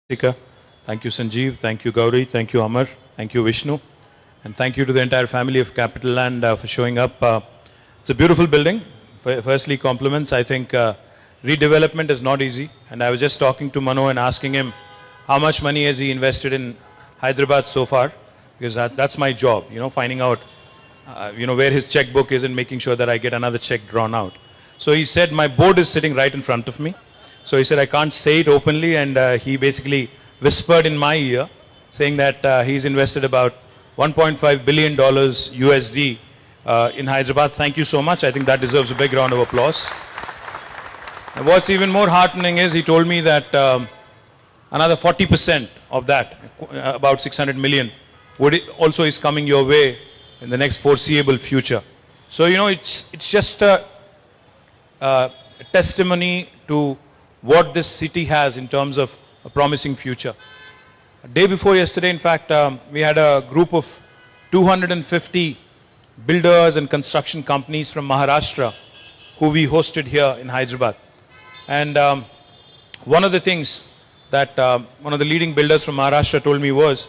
Sika. Thank you, Sanjeev. Thank you, Gauri. Thank you, Amar. Thank you, Vishnu. And thank you to the entire family of Capital Land for showing up. It's a beautiful building. Firstly, compliments. I think redevelopment is not easy. And I was just talking to Mano and asking him how much money has he invested in Hyderabad so far, because that's my job, finding out, where his checkbook is and making sure that I get another check drawn out. So he said, my board is sitting right in front of me. So he said, I can't say it openly, and he basically whispered in my ear, saying that he's invested about $1.5 billion USD in Hyderabad. Thank you so much. I think that deserves a big round of applause. And what's even more heartening is he told me that another 40% of that, about 600 million, also is coming your way in the next foreseeable future. So, it's just a testimony to what this city has in terms of a promising future. A day before yesterday, in fact, we had a group of 250 builders and construction companies from Maharashtra who we hosted here in Hyderabad. And one of the things that one of the leading builders from Maharashtra told me was,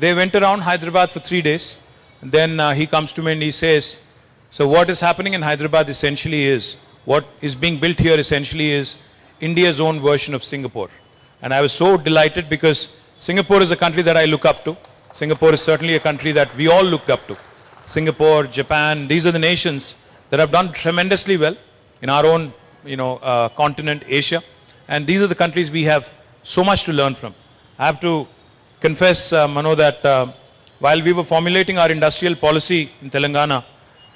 they went around Hyderabad for 3 days, and then he comes to me and he says, so what is happening in Hyderabad essentially is, what is being built here essentially is India's own version of Singapore. And I was so delighted because Singapore is a country that I look up to. Singapore is certainly a country that we all look up to. Singapore, Japan, these are the nations that have done tremendously well in our own, continent, Asia. And these are the countries we have so much to learn from. I have to confess, Mano, that while we were formulating our industrial policy in Telangana,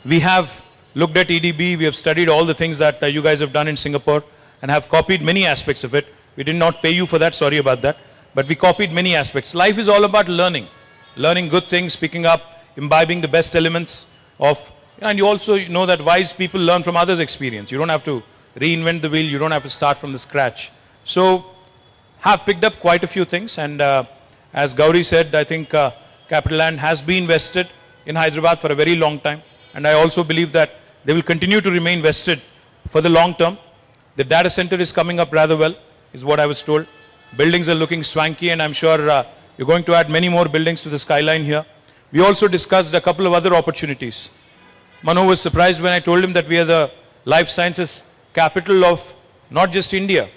we have looked at EDB, we have studied all the things that you guys have done in Singapore, and have copied many aspects of it. We did not pay you for that, sorry about that. But we copied many aspects. Life is all about learning. Learning good things, picking up, imbibing the best elements of, and you also know that wise people learn from others' experience. You don't have to reinvent the wheel, you don't have to start from the scratch. So, have picked up quite a few things, and as Gauri said, I think Capital Land has been vested in Hyderabad for a very long time. And I also believe that they will continue to remain vested for the long term. The data center is coming up rather well, is what I was told. Buildings are looking swanky, and I'm sure you're going to add many more buildings to the skyline here. We also discussed a couple of other opportunities. Mano was surprised when I told him that we are the life sciences capital of not just India,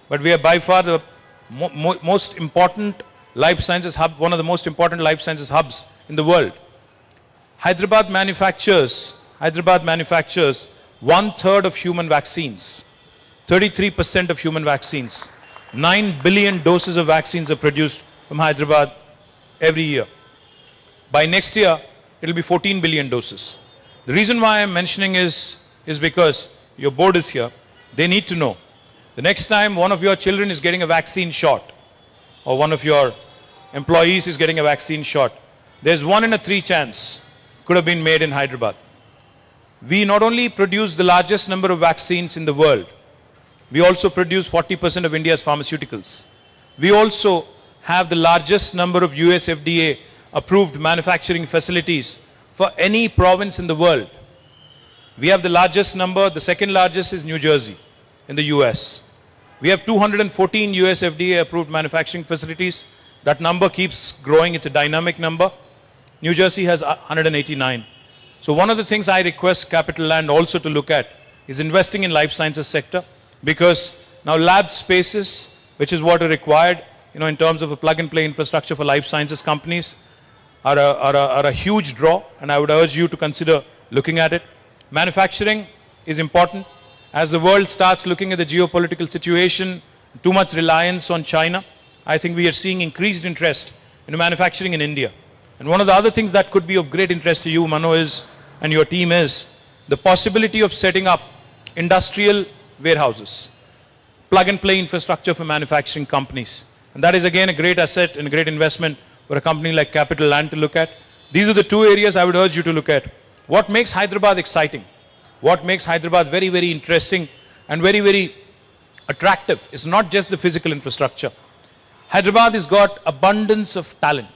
but we are by far the most important life sciences hub, one of the most important life sciences hubs in the world. Hyderabad manufactures 1/3 of human vaccines. 33% of human vaccines. 9 billion doses of vaccines are produced from Hyderabad every year. By next year, it will be 14 billion doses. The reason why I'm mentioning is because your board is here. They need to know. The next time one of your children is getting a vaccine shot, or one of your employees is getting a vaccine shot, there's 1 in 3 chance could have been made in Hyderabad. We not only produce the largest number of vaccines in the world, we also produce 40% of India's pharmaceuticals. We also have the largest number of US FDA approved manufacturing facilities for any province in the world. We have the largest number, the second largest is New Jersey in the US. We have 214 US FDA approved manufacturing facilities. That number keeps growing, it's a dynamic number. New Jersey has 189. So one of the things I request Capital Land also to look at is investing in life sciences sector, because now lab spaces, which is what are required, in terms of a plug-and-play infrastructure for life sciences companies, are a huge draw, and I would urge you to consider looking at it. Manufacturing is important. As the world starts looking at the geopolitical situation, too much reliance on China, I think we are seeing increased interest in manufacturing in India. And one of the other things that could be of great interest to you, Mano, and your team is the possibility of setting up industrial warehouses, plug-and-play infrastructure for manufacturing companies. And that is again a great asset and a great investment for a company like Capital Land to look at. These are the 2 areas I would urge you to look at. What makes Hyderabad exciting? What makes Hyderabad very, very interesting and very, very attractive is not just the physical infrastructure. Hyderabad has got abundance of talent.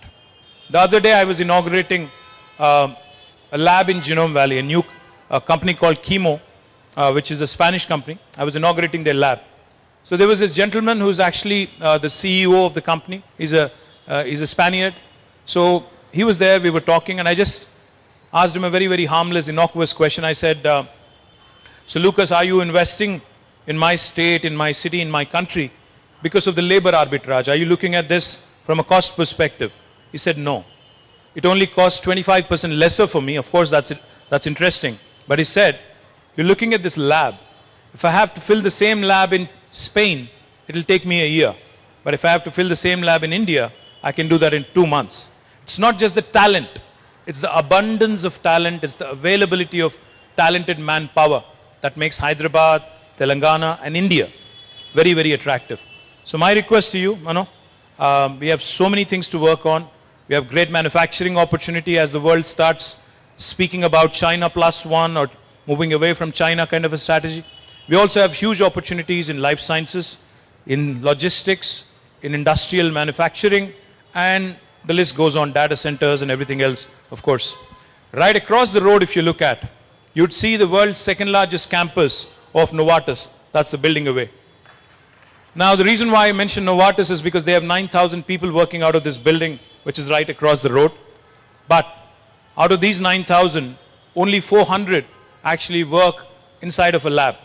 The other day I was inaugurating a lab in Genome Valley, a new company called Chemo, which is a Spanish company. I was inaugurating their lab. So there was this gentleman who's actually the CEO of the company. He's a Spaniard. So he was there, we were talking, and I just asked him a very, very harmless, innocuous question. I said, so Lucas, are you investing in my state, in my city, in my country because of the labor arbitrage? Are you looking at this from a cost perspective? He said, no. It only costs 25% lesser for me. Of course, that's interesting. But he said, you're looking at this lab. If I have to fill the same lab in Spain, it'll take me a year. But if I have to fill the same lab in India, I can do that in 2 months. It's not just the talent. It's the abundance of talent. It's the availability of talented manpower that makes Hyderabad, Telangana and India very, very attractive. So my request to you, Mano, we have so many things to work on. We have great manufacturing opportunity as the world starts speaking about China +1 or moving away from China kind of a strategy. We also have huge opportunities in life sciences, in logistics, in industrial manufacturing, and the list goes on, data centers and everything else, of course. Right across the road, if you look at, you'd see the world's second largest campus of Novartis. That's the building away. Now, the reason why I mention Novartis is because they have 9,000 people working out of this building, which is right across the road. But out of these 9,000, only 400 actually work inside of a lab.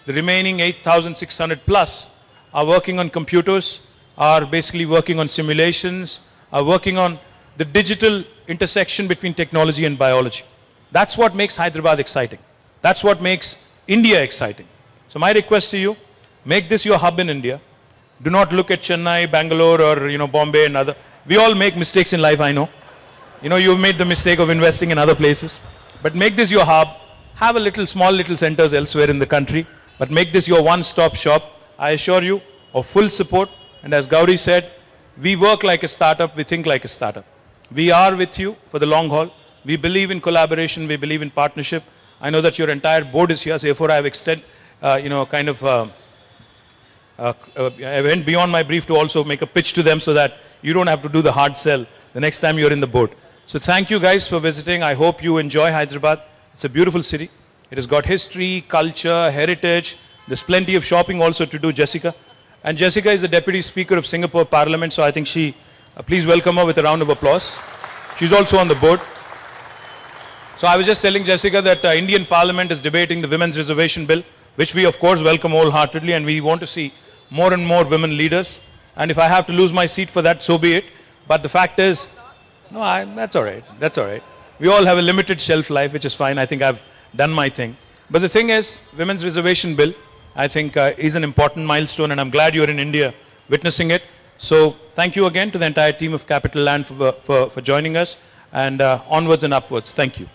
The remaining 8,600 plus are working on computers, are basically working on simulations, are working on the digital intersection between technology and biology. That's what makes Hyderabad exciting. That's what makes India exciting. So my request to you, make this your hub in India. Do not look at Chennai, Bangalore or Bombay and other. We all make mistakes in life, I know. You've made the mistake of investing in other places. But make this your hub. Have small little centers elsewhere in the country. But make this your one-stop shop. I assure you of full support. And as Gauri said, we work like a startup, we think like a startup. We are with you for the long haul. We believe in collaboration, we believe in partnership. I know that your entire board is here, so therefore I have I went beyond my brief to also make a pitch to them so that you don't have to do the hard sell the next time you're in the board. So thank you guys for visiting. I hope you enjoy Hyderabad. It's a beautiful city. It has got history, culture, heritage. There's plenty of shopping also to do, Jessica. And Jessica is the Deputy Speaker of Singapore Parliament, so I think please welcome her with a round of applause. She's also on the board. So I was just telling Jessica that Indian Parliament is debating the Women's Reservation Bill, which we of course welcome wholeheartedly, and we want to see more and more women leaders. And if I have to lose my seat for that, so be it. But the fact is, that's all right. That's all right. We all have a limited shelf life, which is fine. I think I've done my thing. But the thing is, Women's Reservation Bill, I think is an important milestone, and I'm glad you're in India witnessing it. So thank you again to the entire team of Capital Land for joining us, and onwards and upwards. Thank you.